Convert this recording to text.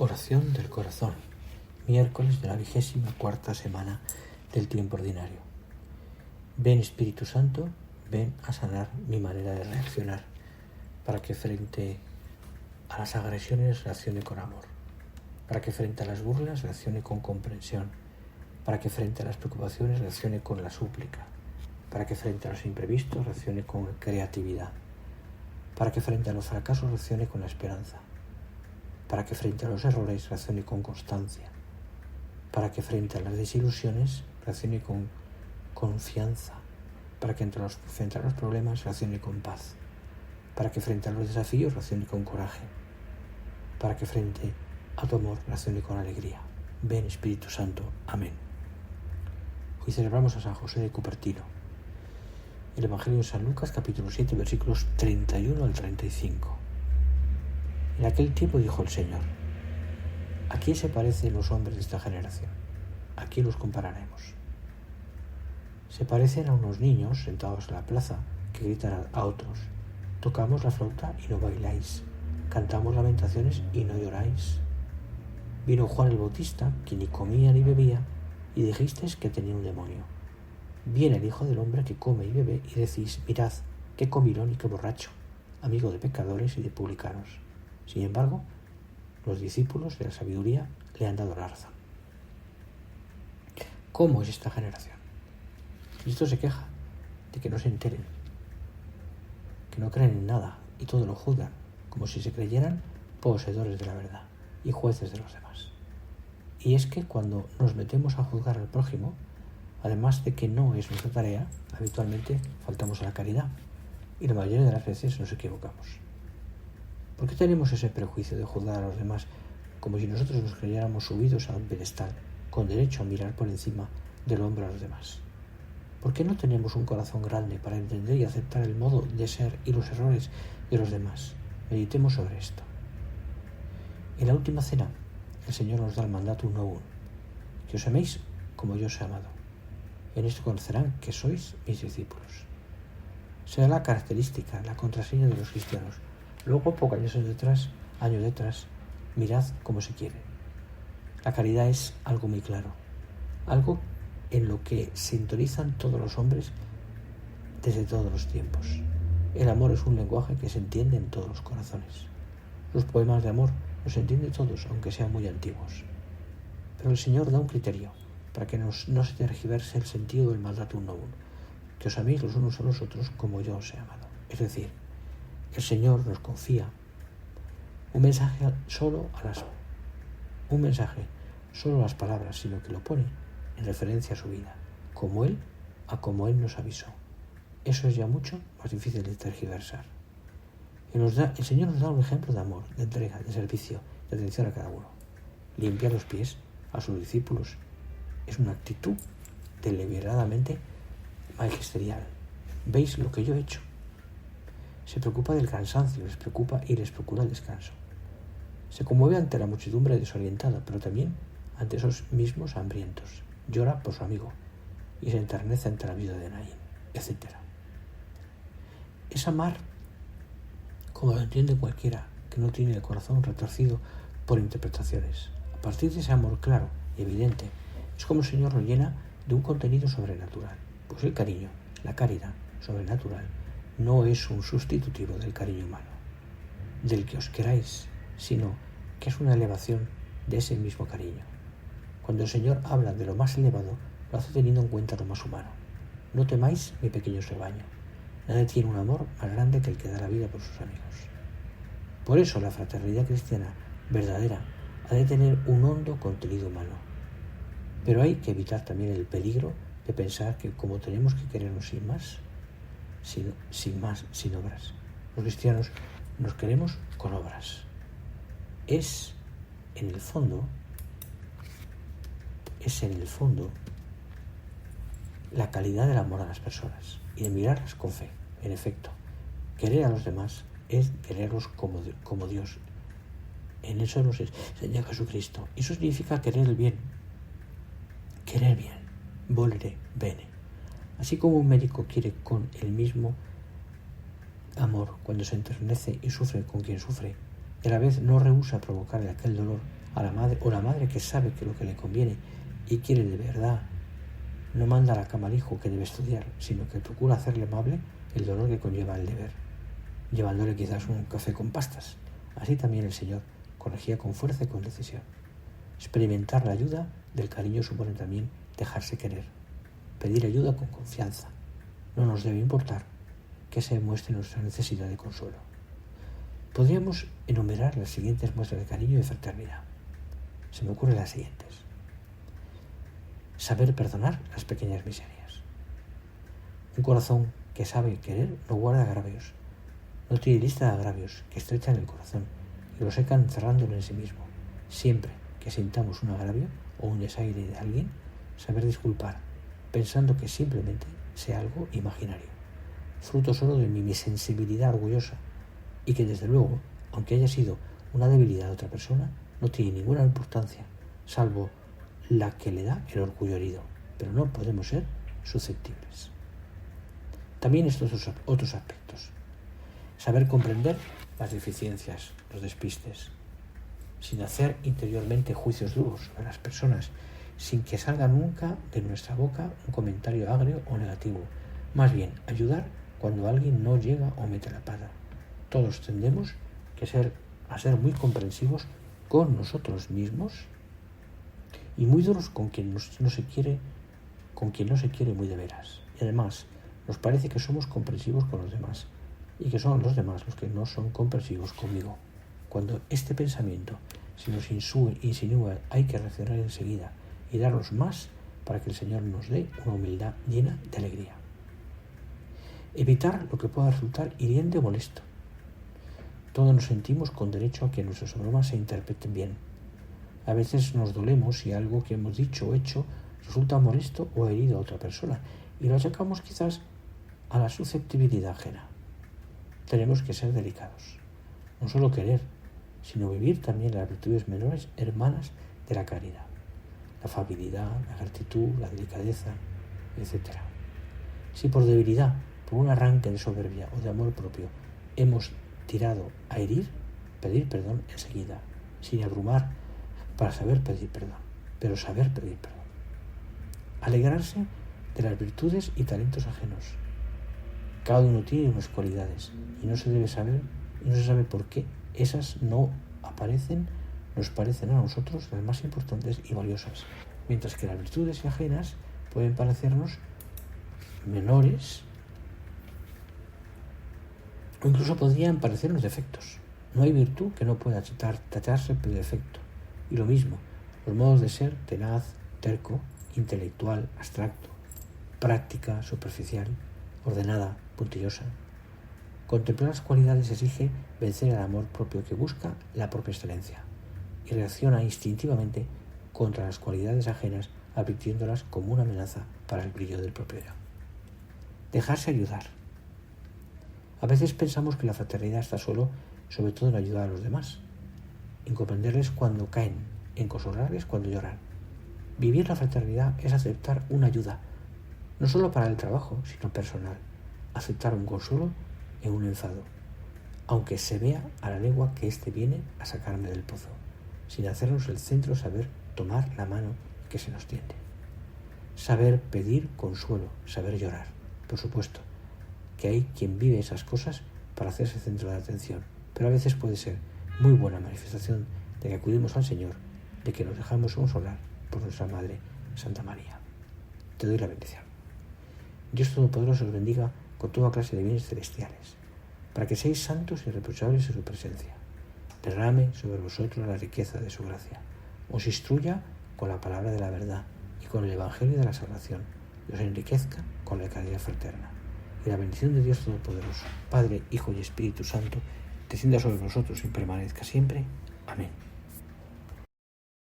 Oración del corazón, miércoles de la 24ª semana del tiempo ordinario. Ven Espíritu Santo, ven a sanar mi manera de reaccionar, para que frente a las agresiones reaccione con amor, para que frente a las burlas reaccione con comprensión, para que frente a las preocupaciones reaccione con la súplica, para que frente a los imprevistos reaccione con creatividad, para que frente a los fracasos reaccione con la esperanza, para que frente a los errores reaccione con constancia, para que frente a las desilusiones reaccione con confianza, para que frente a los problemas reaccione con paz, para que frente a los desafíos reaccione con coraje, para que frente a tu amor reaccione con alegría. Ven Espíritu Santo. Amén. Hoy celebramos a San José de Cupertino. El Evangelio de San Lucas, capítulo 7, versículos 31 al 35. En aquel tiempo dijo el Señor: ¿a quién se parecen los hombres de esta generación? ¿A quién los compararemos? Se parecen a unos niños sentados en la plaza que gritan a otros: tocamos la flauta y no bailáis, cantamos lamentaciones y no lloráis. Vino Juan el Bautista, que ni comía ni bebía, y dijisteis que tenía un demonio. Viene el Hijo del Hombre, que come y bebe, y decís: mirad, qué comilón y qué borracho, amigo de pecadores y de publicanos. Sin embargo, los discípulos de la sabiduría le han dado la razón. ¿Cómo es esta generación? Cristo se queja de que no se enteren, que no creen en nada y todo lo juzgan, como si se creyeran poseedores de la verdad y jueces de los demás. Y es que cuando nos metemos a juzgar al prójimo, además de que no es nuestra tarea, habitualmente faltamos a la caridad y la mayoría de las veces nos equivocamos. ¿Por qué tenemos ese prejuicio de juzgar a los demás como si nosotros nos creyéramos subidos a un pedestal, con derecho a mirar por encima del hombro a los demás? ¿Por qué no tenemos un corazón grande para entender y aceptar el modo de ser y los errores de los demás? Meditemos sobre esto. En la última cena, el Señor nos da el mandato uno a uno: que os améis como yo os he amado. En esto conocerán que sois mis discípulos. Será la característica, la contraseña de los cristianos. Luego, pocos años detrás, mirad cómo se quiere. La caridad es algo muy claro, algo en lo que sintonizan todos los hombres desde todos los tiempos. El amor es un lenguaje que se entiende en todos los corazones. Los poemas de amor los entienden todos, aunque sean muy antiguos. Pero el Señor da un criterio para que no se tergiverse el sentido del mandato uno a uno: que os améis los unos a los otros como yo os he amado. Es decir, el Señor nos confía un mensaje solo a las palabras, sino que lo pone en referencia a su vida, como Él nos avisó. Eso es ya mucho más difícil de tergiversar. El Señor nos da un ejemplo de amor, de entrega, de servicio, de atención a cada uno. Limpiar los pies a sus discípulos es una actitud deliberadamente magisterial. ¿Veis lo que yo he hecho? Se preocupa del cansancio, les procura el descanso. Se conmueve ante la muchedumbre desorientada, pero también ante esos mismos hambrientos. Llora por su amigo y se enternece ante la vida de Naín, etc. Es amar como lo entiende cualquiera que no tiene el corazón retorcido por interpretaciones. A partir de ese amor claro y evidente, es como el Señor lo llena de un contenido sobrenatural. Pues el cariño, la caridad sobrenatural, no es un sustitutivo del cariño humano, del que os queráis, sino que es una elevación de ese mismo cariño. Cuando el Señor habla de lo más elevado, lo hace teniendo en cuenta lo más humano. No temáis, mi pequeño rebaño. Nadie tiene un amor más grande que el que da la vida por sus amigos. Por eso la fraternidad cristiana verdadera ha de tener un hondo contenido humano. Pero hay que evitar también el peligro de pensar que como tenemos que querernos sin obras. Los cristianos nos queremos con obras. Es en el fondo la calidad del amor a las personas y de mirarlas con fe. En efecto, querer a los demás es quererlos como Dios. En eso nos enseña Jesucristo. Eso significa querer el bien. Querer bien. Volere bene. Así como un médico quiere con el mismo amor cuando se enternece y sufre con quien sufre, y a la vez no rehúsa provocarle aquel dolor a la madre, o la madre que sabe que lo que le conviene y quiere de verdad no manda a la cama al hijo que debe estudiar, sino que procura hacerle amable el dolor que conlleva el deber, llevándole quizás un café con pastas. Así también el Señor corregía con fuerza y con decisión. Experimentar la ayuda del cariño supone también dejarse querer, pedir ayuda con confianza. No nos debe importar que se muestre nuestra necesidad de consuelo. Podríamos enumerar las siguientes muestras de cariño y fraternidad. Se me ocurren las siguientes. Saber perdonar las pequeñas miserias. Un corazón que sabe querer no guarda agravios, no tiene lista de agravios que estrechan el corazón y lo secan encerrándolo en sí mismo. Siempre que sintamos un agravio o un desaire de alguien, saber disculpar, pensando que simplemente sea algo imaginario, fruto solo de mi sensibilidad orgullosa, y que desde luego, aunque haya sido una debilidad de otra persona, no tiene ninguna importancia, salvo la que le da el orgullo herido, pero no podemos ser susceptibles. También estos otros aspectos. Saber comprender las deficiencias, los despistes, sin hacer interiormente juicios duros sobre las personas, sin que salga nunca de nuestra boca un comentario agrio o negativo. Más bien, ayudar cuando alguien no llega o mete la pata. Todos tendemos a ser muy comprensivos con nosotros mismos y muy duros con quien no se quiere muy de veras. Y además, nos parece que somos comprensivos con los demás y que son los demás los que no son comprensivos conmigo. Cuando este pensamiento se nos insinúa, hay que reaccionar enseguida y darnos más para que el Señor nos dé una humildad llena de alegría. Evitar lo que pueda resultar hiriente o molesto. Todos nos sentimos con derecho a que nuestras bromas se interpreten bien. A veces nos dolemos si algo que hemos dicho o hecho resulta molesto o herido a otra persona y lo achacamos quizás a la susceptibilidad ajena. Tenemos que ser delicados, no solo querer, sino vivir también las virtudes menores hermanas de la caridad, la afabilidad, la gratitud, la delicadeza, etc. Si por debilidad, por un arranque de soberbia o de amor propio, hemos tirado a herir, pedir perdón enseguida, sin abrumar, para saber pedir perdón, pero saber pedir perdón. Alegrarse de las virtudes y talentos ajenos. Cada uno tiene unas cualidades y no se sabe por qué esas nos parecen a nosotros las más importantes y valiosas, mientras que las virtudes ajenas pueden parecernos menores o incluso podrían parecernos defectos. No hay virtud que no pueda tacharse de defecto. Y lo mismo, los modos de ser tenaz, terco, intelectual, abstracto, práctica, superficial, ordenada, puntillosa. Contemplar las cualidades exige vencer el amor propio que busca la propia excelencia y reacciona instintivamente contra las cualidades ajenas, advirtiéndolas como una amenaza para el brillo del propio yo. Dejarse ayudar. A veces pensamos que la fraternidad está solo, sobre todo en ayudar a los demás, en comprenderles cuando caen, en consolarles cuando lloran. Vivir la fraternidad es aceptar una ayuda, no solo para el trabajo, sino personal. Aceptar un consuelo en un enfado, aunque se vea a la legua que éste viene a sacarme del pozo, sin hacernos el centro saber tomar la mano que se nos tiende. Saber pedir consuelo, saber llorar. Por supuesto que hay quien vive esas cosas para hacerse centro de atención, pero a veces puede ser muy buena manifestación de que acudimos al Señor, de que nos dejamos consolar por nuestra Madre Santa María. Te doy la bendición. Dios Todopoderoso os bendiga con toda clase de bienes celestiales, para que seáis santos y irreprochables en su presencia. Derrame sobre vosotros la riqueza de su gracia. Os instruya con la palabra de la verdad y con el Evangelio de la salvación, y os enriquezca con la caridad fraterna. Y la bendición de Dios Todopoderoso, Padre, Hijo y Espíritu Santo, descienda sobre vosotros y permanezca siempre. Amén.